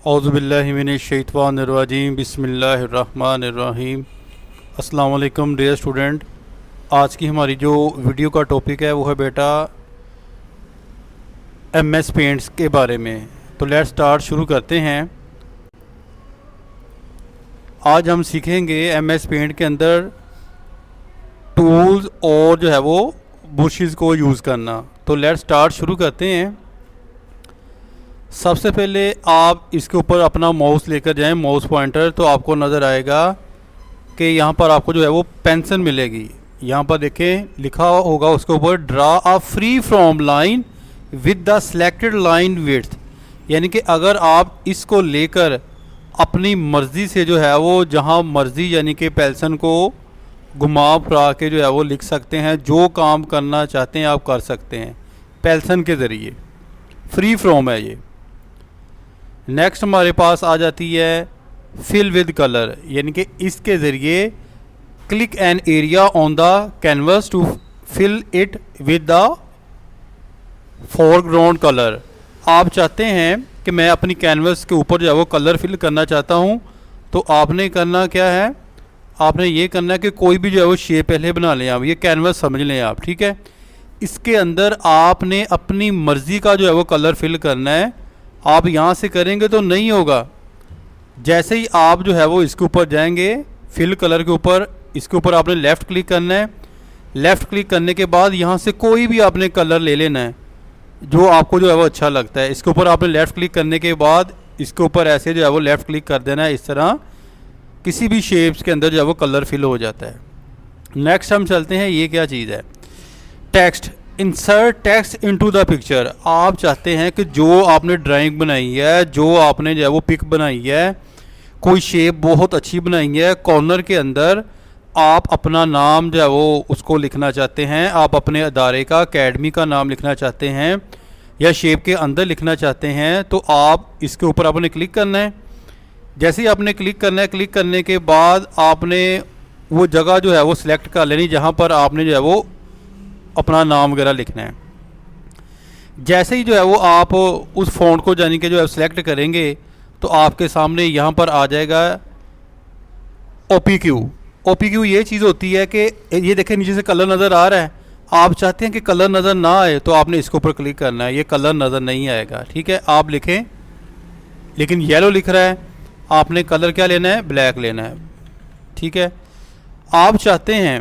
औज़ुबिल्लाहि मिनश्शैतानिर्रजीम बिस्मिल्लाहिर्रहमानिर्रहीम। अस्सलाम वालेकुम डियर स्टूडेंट। आज की हमारी जो वीडियो का टॉपिक है वो है बेटा एमएस पेंट्स के बारे में। तो लेट्स स्टार्ट, शुरू करते हैं। आज हम सीखेंगे एमएस पेंट के अंदर टूल्स और जो है वो ब्रशेस को यूज़ करना। तो लेट्स स्टार्ट, शुरू करते हैं। सबसे पहले आप इसके ऊपर अपना माउस लेकर जाएं, माउस पॉइंटर, तो आपको नज़र आएगा कि यहाँ पर आपको जो है वो पेंसिल मिलेगी। यहाँ पर देखें लिखा होगा उसके ऊपर draw a free from line with the selected line width. यानी कि अगर आप इसको लेकर अपनी मर्ज़ी से जो है वो जहाँ मर्ज़ी यानी कि पेंसिल को घुमा फिरा के जो है वो लिख सकते हैं। जो काम करना चाहते हैं आप कर सकते हैं पेंसिल के ज़रिए। फ्री फ्रॉम है ये। नेक्स्ट हमारे पास आ जाती है फिल विद कलर, यानी कि इसके ज़रिए click an area on the canvas to fill it with the foreground colour. आप चाहते हैं कि मैं अपनी कैनवस के ऊपर जो है वो कलर फिल करना चाहता हूं, तो आपने करना क्या है, आपने ये करना है कि कोई भी जो है वो शेप पहले बना लें। आप ये कैनवस समझ लें आप, ठीक है। इसके अंदर आपने अपनी मर्ज़ी का जो है वो कलर फिल करना है। आप यहाँ से करेंगे तो नहीं होगा। जैसे ही आप जो है वो इसके ऊपर जाएंगे फिल कलर के ऊपर, इसके ऊपर आपने लेफ़्ट क्लिक करना है। लेफ़्ट क्लिक करने के बाद यहाँ से कोई भी आपने कलर ले लेना है जो आपको जो है वो अच्छा लगता है। इसके ऊपर आपने लेफ़्ट क्लिक करने के बाद इसके ऊपर ऐसे जो है वो लेफ़्ट क्लिक कर देना है। इस तरह किसी भी शेप्स के अंदर जो है वो कलर फिल हो जाता है। नेक्स्ट हम चलते हैं, ये क्या चीज़ है, text. Insert text into the picture. आप चाहते हैं कि जो आपने ड्राइंग बनाई है, जो आपने जो है वो पिक बनाई है, कोई शेप बहुत अच्छी बनाई है, कॉर्नर के अंदर आप अपना नाम जो है वो उसको लिखना चाहते हैं, आप अपने अदारे का, अकेडमी का नाम लिखना चाहते हैं या शेप के अंदर लिखना चाहते हैं, तो आप इसके ऊपर आपने क्लिक करना है। जैसे ही आपने क्लिक करना है, क्लिक करने के बाद आपने वो जगह जो है वो सिलेक्ट कर लेनी जहाँ पर आपने जो है वो अपना नाम वगैरह लिखना है। जैसे ही जो है वो आप उस फ़ॉन्ट को जानी के जो है सिलेक्ट करेंगे तो आपके सामने यहाँ पर आ जाएगा OPQ। OPQ ये चीज़ होती है कि ये देखें नीचे से कलर नज़र आ रहा है। आप चाहते हैं कि कलर नज़र ना आए तो आपने इसके ऊपर क्लिक करना है। ये कलर नज़र नहीं आएगा, ठीक है। आप लिखें, लेकिन येलो लिख रहा है, आपने कलर क्या लेना है, ब्लैक लेना है, ठीक है। आप चाहते हैं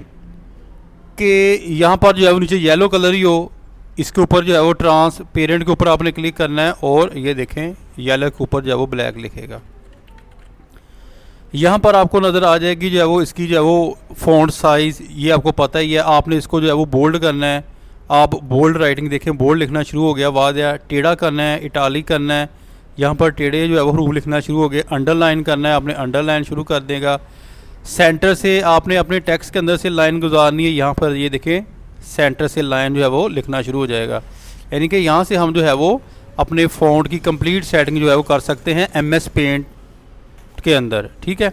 कि यहाँ पर जो है वो नीचे येलो कलर ही हो, इसके ऊपर जो है वो ट्रांसपेरेंट के ऊपर आपने क्लिक करना है और ये देखें येलो के ऊपर जो है वो ब्लैक लिखेगा। यहाँ पर आपको नज़र आ जाएगी जो है वो इसकी जो है वो फ़ॉन्ट साइज़, ये आपको पता ही है। आपने इसको जो है वो बोल्ड करना है। आप बोल्ड राइटिंग देखें, बोल्ड लिखना शुरू हो गया, बाद या टेढ़ा करना है, इटालिक करना है, यहाँ पर टेढ़े जो है वो हरूफ लिखना शुरू हो गए। अंडरलाइन करना है, आपने अंडरलाइन शुरू कर देगा। सेंटर से आपने अपने टेक्स्ट के अंदर से लाइन गुजारनी है। यहाँ पर ये देखें सेंटर से लाइन जो है वो लिखना शुरू हो जाएगा। यानी कि यहाँ से हम जो है वो अपने फ़ॉन्ट की कंप्लीट सेटिंग जो है वो कर सकते हैं एमएस पेंट के अंदर, ठीक है।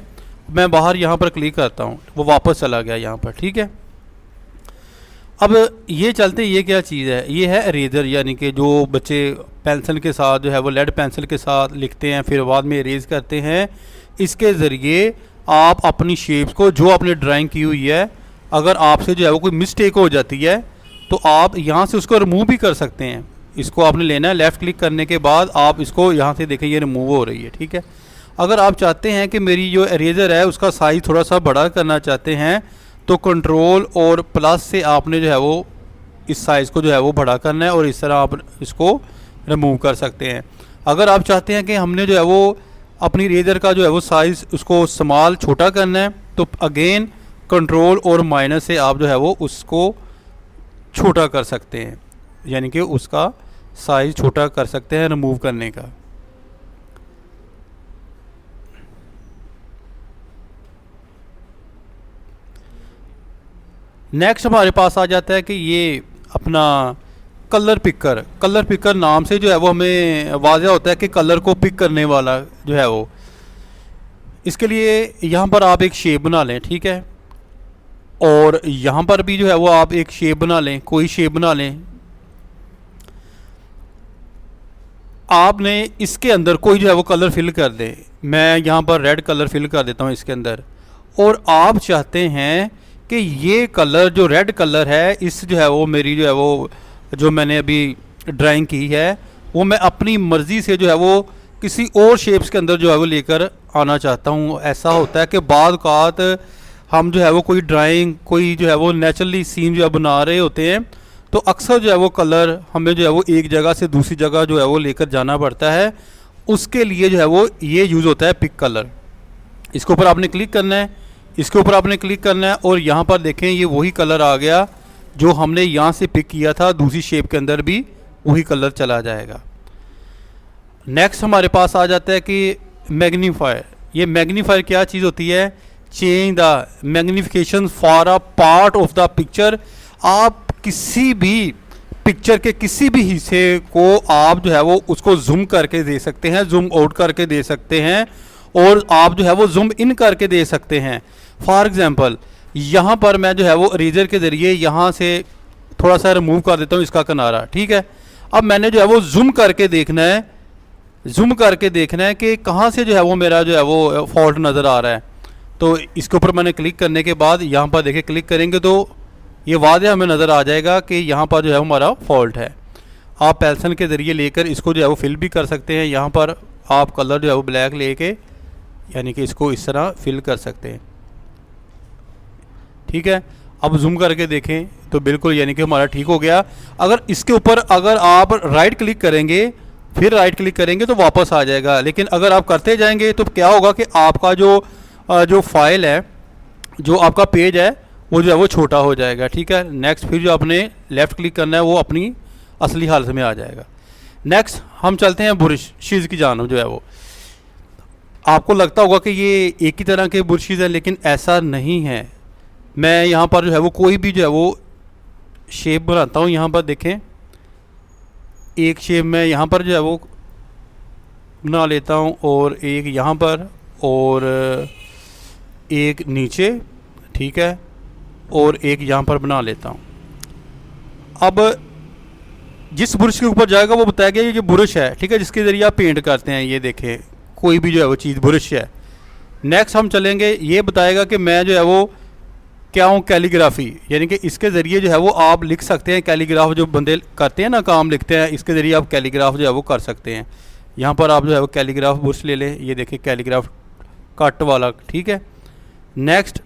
मैं बाहर यहाँ पर क्लिक करता हूँ, वो वापस चला गया यहाँ पर, ठीक है। अब ये चलते, ये क्या चीज़ है, ये है इरेजर, यानी कि जो बच्चे पेंसिल के साथ जो है वो लेड पेंसिल के साथ लिखते हैं फिर बाद में इरेज करते हैं। इसके ज़रिए आप अपनी शेप्स को, जो आपने ड्राइंग की हुई है, अगर आपसे जो है वो कोई मिस्टेक हो जाती है तो आप यहाँ से उसको रिमूव भी कर सकते हैं। इसको आपने लेना है, लेफ़्ट क्लिक करने के बाद आप इसको यहाँ से देखें ये रिमूव हो रही है, ठीक है। अगर आप चाहते हैं कि मेरी जो इरेजर है उसका साइज़ थोड़ा सा बड़ा करना चाहते हैं तो कंट्रोल और प्लस से आपने जो है वो इस साइज़ को जो है वो बड़ा करना है और इस तरह आप इसको रिमूव कर सकते हैं। अगर आप चाहते हैं कि हमने जो है वो अपनी इरेजर का जो है वो साइज़ उसको स्मॉल छोटा करना है तो अगेन कंट्रोल और माइनस से आप जो है वो उसको छोटा कर सकते हैं, यानी कि उसका साइज़ छोटा कर सकते हैं रिमूव करने का। नेक्स्ट हमारे पास आ जाता है कि ये अपना कलर पिकर। कलर पिकर नाम से जो है वो हमें वाज़ेह होता है कि कलर को पिक करने वाला जो है वो। इसके लिए यहाँ पर आप एक शेप बना लें, ठीक है, और यहाँ पर भी जो है वो आप एक शेप बना लें, कोई शेप बना लें। आपने इसके अंदर कोई जो है वो कलर फिल कर दे। मैं यहाँ पर रेड कलर फिल कर देता हूँ इसके अंदर, और आप चाहते हैं कि ये कलर जो रेड कलर है, इस जो है वो मेरी जो है वो जो मैंने अभी ड्राइंग की है वो मैं अपनी मर्ज़ी से जो है वो किसी और शेप्स के अंदर जो है वो लेकर आना चाहता हूँ। ऐसा होता है कि बाद औक़ात हम जो है वो कोई ड्राइंग, कोई जो है वो नेचुरली सीन जो है बना रहे होते हैं, तो अक्सर जो है वो कलर हमें जो है वो एक जगह से दूसरी जगह जो है वो लेकर जाना पड़ता है। उसके लिए जो है वो ये यूज़ होता है पिक कलर। इसके ऊपर आपने क्लिक करना है, इसके ऊपर आपने क्लिक करना है, और यहाँ पर देखें ये वही कलर आ गया जो हमने यहाँ से पिक किया था, दूसरी शेप के अंदर भी वही कलर चला जाएगा। नेक्स्ट हमारे पास आ जाता है कि मैग्नीफायर। ये मैग्नीफायर क्या चीज़ होती है? Change the magnification for a part of the picture. आप किसी भी पिक्चर के किसी भी हिस्से को आप जो है वो उसको जूम करके दे सकते हैं, जूम आउट करके दे सकते हैं, और आप जो है वो जूम इन करके दे सकते हैं। फॉर एग्ज़ाम्पल यहाँ पर मैं जो है वो इरेजर के ज़रिए यहाँ से थोड़ा सा रिमूव कर देता हूँ इसका किनारा, ठीक है। अब मैंने जो है वो जूम करके देखना है, जूम करके देखना है कि कहाँ से जो है वो मेरा जो है वो फॉल्ट नज़र आ रहा है। तो इसके ऊपर मैंने क्लिक करने के बाद यहाँ पर देखिए क्लिक करेंगे तो ये वाज़ह हमें नज़र आ जाएगा कि यहाँ पर जो है हमारा फॉल्ट है। आप पेंसिल के ज़रिए लेकर इसको जो है वो फिल भी कर सकते हैं। यहाँ पर आप कलर जो है वो ब्लैक लेके यानी कि इसको इस तरह फिल कर सकते हैं, ठीक है। अब जूम करके देखें तो बिल्कुल यानी कि हमारा ठीक हो गया। अगर इसके ऊपर अगर आप राइट क्लिक करेंगे, फिर राइट क्लिक करेंगे तो वापस आ जाएगा, लेकिन अगर आप करते जाएंगे तो क्या होगा कि आपका जो फाइल है, जो आपका पेज है, वो जो है वो छोटा हो जाएगा, ठीक है। नेक्स्ट फिर जो आपने लेफ़्ट क्लिक करना है वो अपनी असली हालत में आ जाएगा। नेक्स्ट हम चलते हैं ब्रशेज़ की जानब। जो है वो आपको लगता होगा कि ये एक ही तरह के ब्रशेज़ हैं, लेकिन ऐसा नहीं है। मैं यहाँ पर जो है वो कोई भी जो है वो शेप बनाता हूँ। यहाँ पर देखें एक शेप मैं यहाँ पर जो है वो बना लेता हूँ, और एक यहाँ पर, और एक नीचे, ठीक है, और एक यहाँ पर बना लेता हूँ। अब जिस ब्रश के ऊपर जाएगा वो बताया गया ये ब्रश है, ठीक है, जिसके ज़रिए आप पेंट करते हैं। ये देखें कोई भी जो है वो चीज़ ब्रश है। नेक्स्ट हम चलेंगे, ये बताएगा कि मैं जो है वो क्या हूँ कैलीग्राफी, यानी कि इसके ज़रिए जो है वो आप लिख सकते हैं। कैलीग्राफ जो बंदे करते हैं ना, काम लिखते हैं, इसके ज़रिए आप कैलीग्राफ जो है वो कर सकते हैं। यहाँ पर आप जो है वो कैलीग्राफ ब्रश ले लें, ये देखिए कैलीग्राफ कट वाला, ठीक है। नेक्स्ट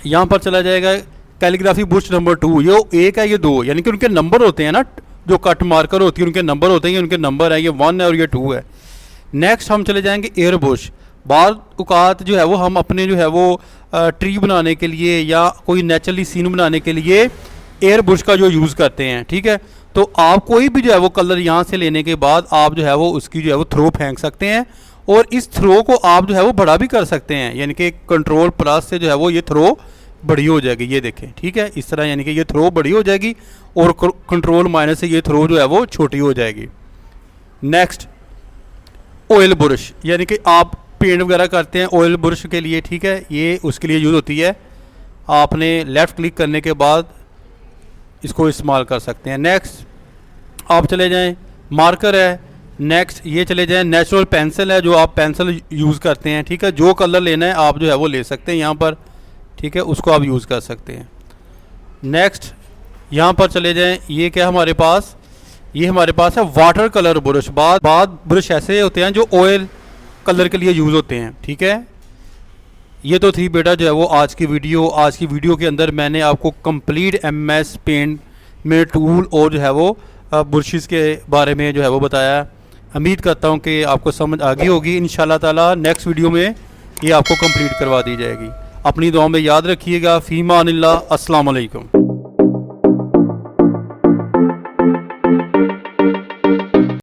यहाँ पर चला जाएगा कैलीग्राफी ब्रश नंबर 2। ये एक है, ये 2, यानी कि उनके नंबर होते हैं ना, जो कट मार्कर होती है उनके नंबर होते हैं, ये उनके नंबर है, ये 1 है और ये 2 है। नेक्स्ट हम चले जाएंगे एयर ब्रश। बाद औक़ात जो है वो हम अपने जो है वो ट्री बनाने के लिए या कोई नेचुरली सीन बनाने के लिए एयर ब्रश का जो यूज़ करते हैं, ठीक है। तो आप कोई भी जो है वो कलर यहाँ से लेने के बाद आप जो है वो उसकी जो है वो थ्रो फेंक सकते हैं, और इस थ्रो को आप जो है वो बड़ा भी कर सकते हैं, यानी कि कंट्रोल प्लस से जो है वो ये थ्रो बड़ी हो जाएगी। ये देखें, ठीक है, इस तरह यानी कि ये थ्रो बड़ी हो जाएगी, और कंट्रोल माइनस से ये थ्रो जो है वो छोटी हो जाएगी। नेक्स्ट ऑयल ब्रश, यानी कि आप पेंट वगैरह करते हैं ऑयल ब्रश के लिए, ठीक है, ये उसके लिए यूज़ होती है। आपने लेफ़्ट क्लिक करने के बाद इसको इस्तेमाल कर सकते हैं। नेक्स्ट आप चले जाएं मार्कर है। नेक्स्ट ये चले जाएं नेचुरल पेंसिल है, जो आप पेंसिल यूज़ करते हैं, ठीक है। जो कलर लेना है आप जो है वो ले सकते हैं यहाँ पर, ठीक है, उसको आप यूज़ कर सकते हैं। नेक्स्ट यहाँ पर चले जाएं, ये क्या हमारे पास, ये हमारे पास है वाटर कलर ब्रश। बाद ब्रश ऐसे होते हैं जो ऑयल कलर के लिए यूज़ होते हैं, ठीक है। ये तो थी बेटा जो है वो आज की वीडियो। आज की वीडियो के अंदर मैंने आपको कंप्लीट MS पेंट में टूल और जो है वो ब्रशेज़ के बारे में जो है वो बताया। उम्मीद करता हूँ कि आपको समझ आ गई होगी। इंशाल्लाह ताला नेक्स्ट वीडियो में ये आपको कंप्लीट करवा दी जाएगी। अपनी दुआ में याद रखिएगा। फ़ीमानिल्लाह, अस्सलाम वालेकुम।